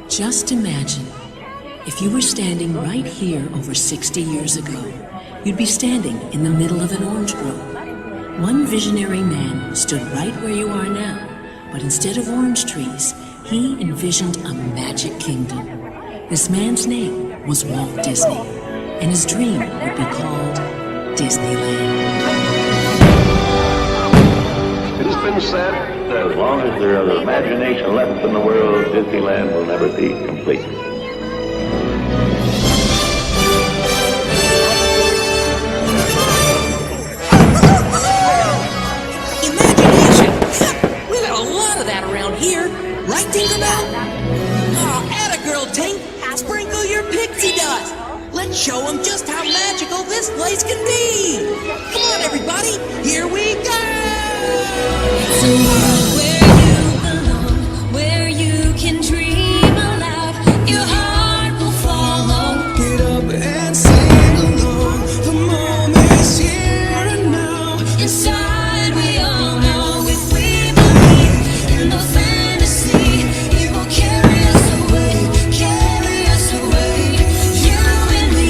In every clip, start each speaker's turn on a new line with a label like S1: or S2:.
S1: Just imagine, if you were standing right here over 60 years ago, you'd be standing in the middle of an orange grove. One visionary man stood right where you are now, but instead of orange trees, he envisioned a magic kingdom. This man's name was Walt Disney, and his dream would be called Disneyland.
S2: It has been said that as long as there is imagination left in the world, Disneyland will never be complete.
S1: Imagination! We got a lot of that around here, right, Tinkerbell? Oh, atta girl, Tink! Sprinkle your pixie dust! Let's show them just how magical this place can be! Come on, everybody! Here we go!
S3: It's a world where you belong, where you can dream aloud. Your heart will follow.
S4: Get up and sing along. The moment's here and now.
S3: Inside we all know if we believe in the fantasy, it will carry us away, carry us away. You and me,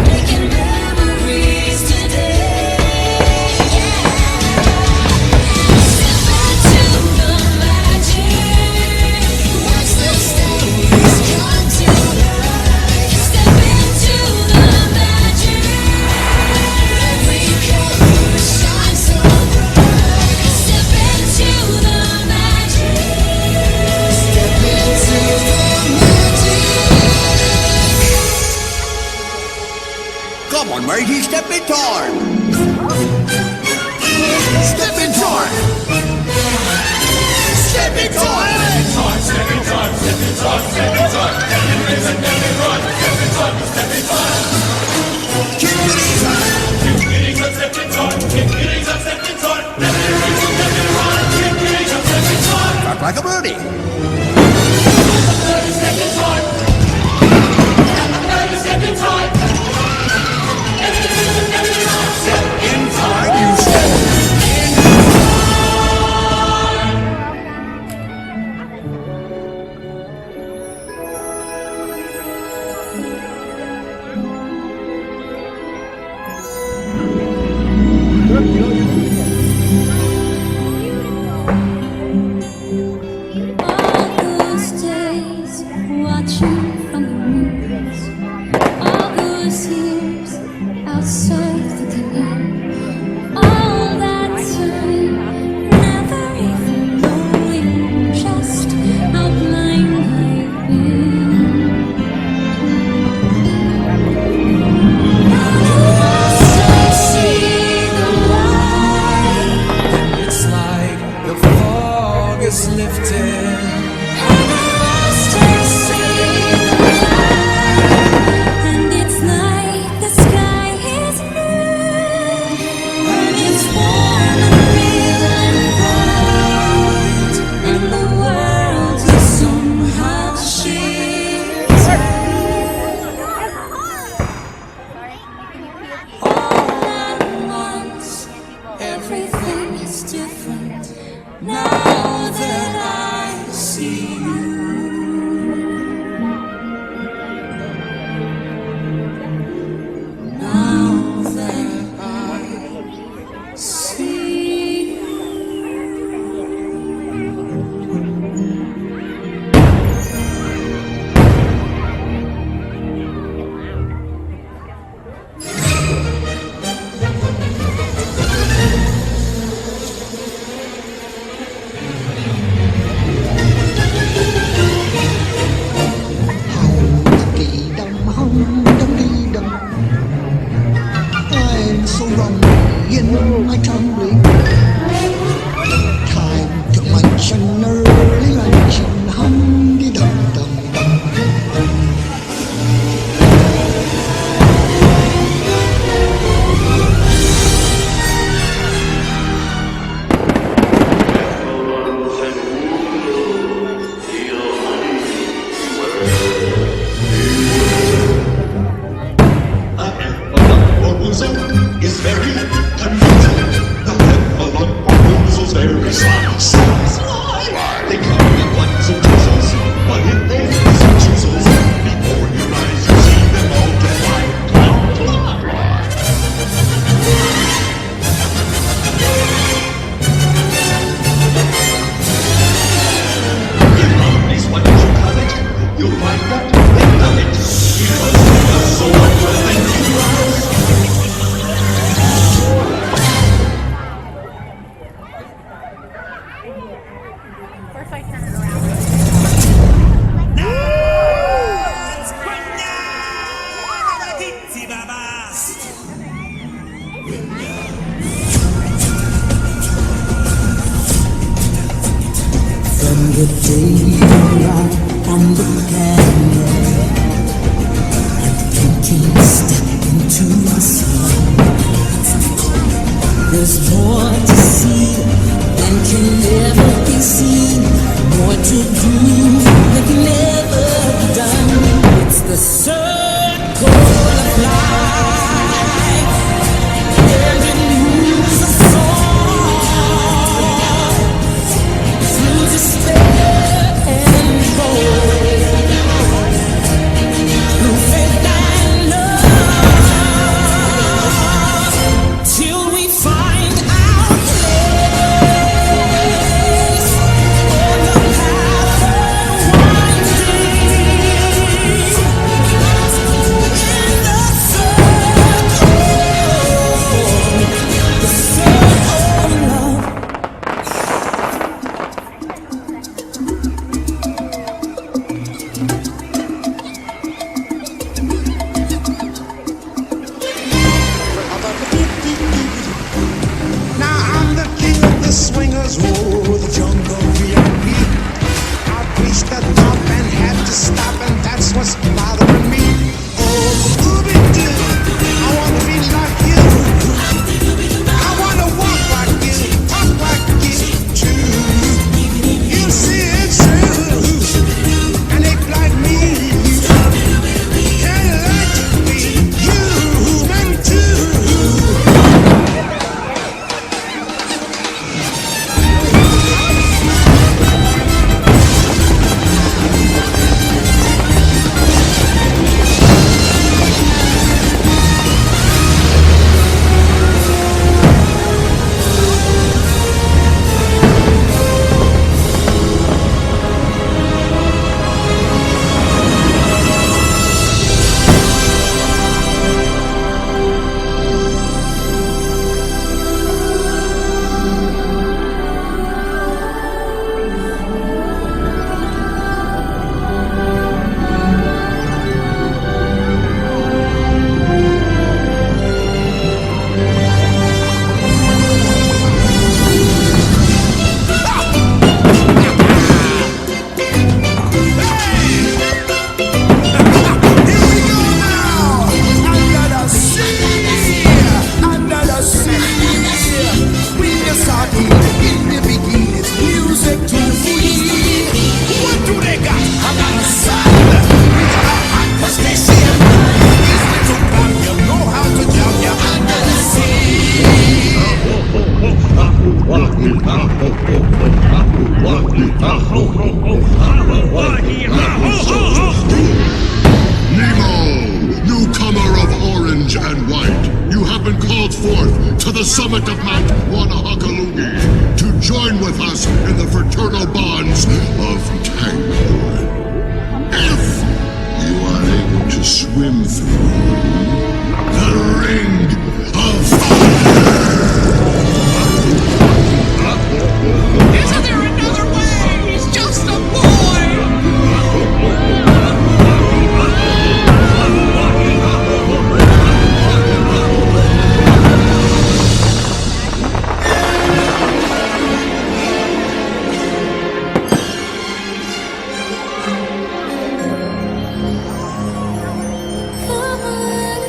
S3: making memories today.
S4: Come on, matey, step in time. Step in time. Step in time.
S5: Step in time, step in time, step in time. Never raise and never run. Step in time, step in time.
S4: Keep it easy.
S5: Keep getting up, step in time. Keep getting up, step in time. Never raise and never run. Keep getting up, step in time.
S4: Act like a birdie.
S5: Step in time. Step in time.
S4: Step in time, you step in
S3: All those days watching from the movies, all those years outside the canal, all that time, never even knowing just how blind I've been. I see the light.
S4: It's like the fog is lifting.
S3: And it's like the sky is blue, and it's warm and real and bright, and the world is somehow shifting. All at once, everything is different now that I see you. Now that I see you.
S5: Sly. They come in ones and twos, but if they some chisels, before your eyes you see them multiply. If love is what you covet, you'll find that they love it, because you got so much within you.
S6: First I turn it around.
S4: From the day you arrived on the planet and thinking step into the sun, there's more to see than can ever be seen, more to do than can ever be done. It's the circle of life, and it moves us all through despair and hope, through faith and love, till we find our place on the path unwinding in the circle of love.
S7: Now I'm the king of the swingers, oh, the jungle VIP. I reached the top and had to stop, and that's what's bothering me. Oh, Scooby-Doo, I wanna be like you. I wanna walk like you, talk like you too. You see it's true, and act like me. Can you like to be human too?
S5: Newcomer of orange and white, you have been called forth to the summit of Mount Wanahakalungi to join with us in the fraternal bonds of Tanglewood. If you are able to swim through the ring of fire.
S7: Isn't there another way? He's just a boy!
S3: Come on,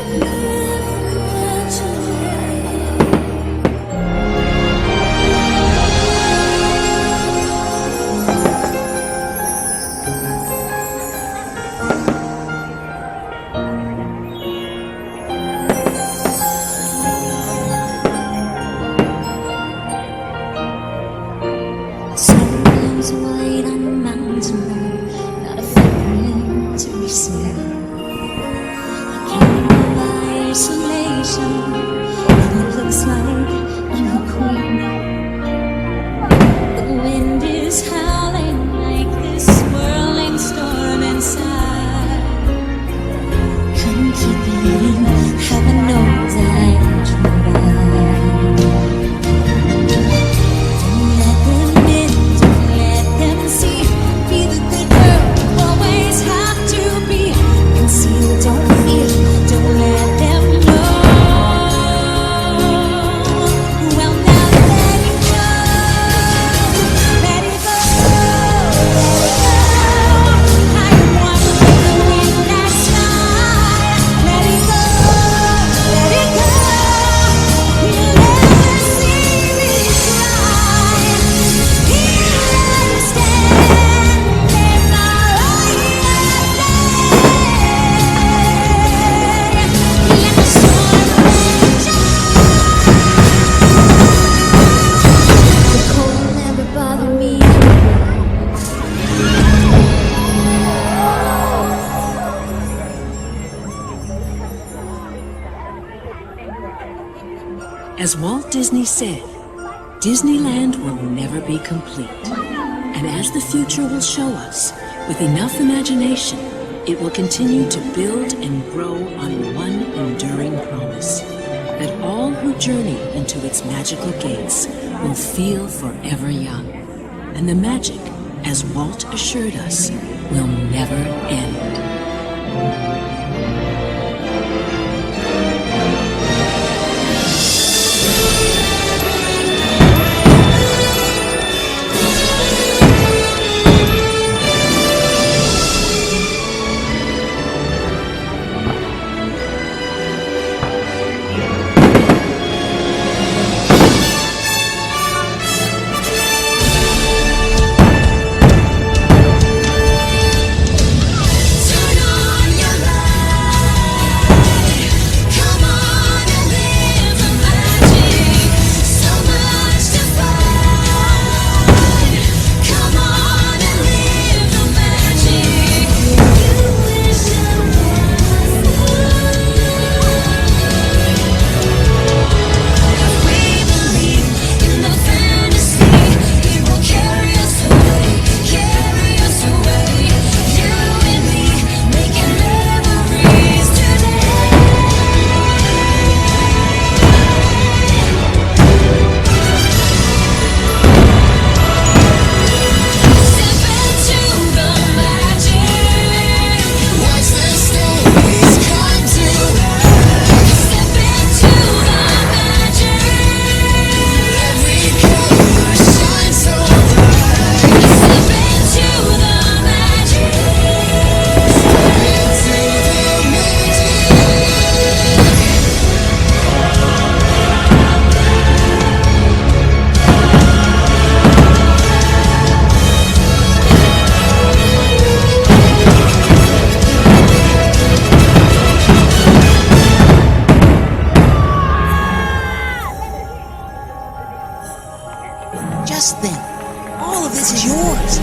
S3: was white on the mountain road, not a footprint to be seen. I came by isolation, and it looks like I'm a queen. The wind is howling like this swirling storm inside. Couldn't keep it in, heaven knows I tried. Don't let them in, don't let them see. Be the good girl you always have to be. Conceal, don't feel, don't let them know. Well, now let it go, let it go, let it go. I am one with the wind that's high. Let it go, let it go. You'll never see me cry. Here I stand in my right hand. Let the storm rage on. The cold never bothered me.
S1: As Walt Disney said, Disneyland will never be complete. And as the future will show us, with enough imagination, it will continue to build and grow on one enduring promise, that all who journey into its magical gates will feel forever young. And the magic, as Walt assured us, will never end.
S3: Turn on your light. Come on and live the magic. So much to find. Come on and live the magic. You wish I was. We believe in the fantasy. It will carry us away, carry us away. You and me making memories today. Step into the magic. Watch the stories come to life. Step into the magic. Every color shines so bright. Step into the magic. Step into the
S4: Just think, all of this is yours.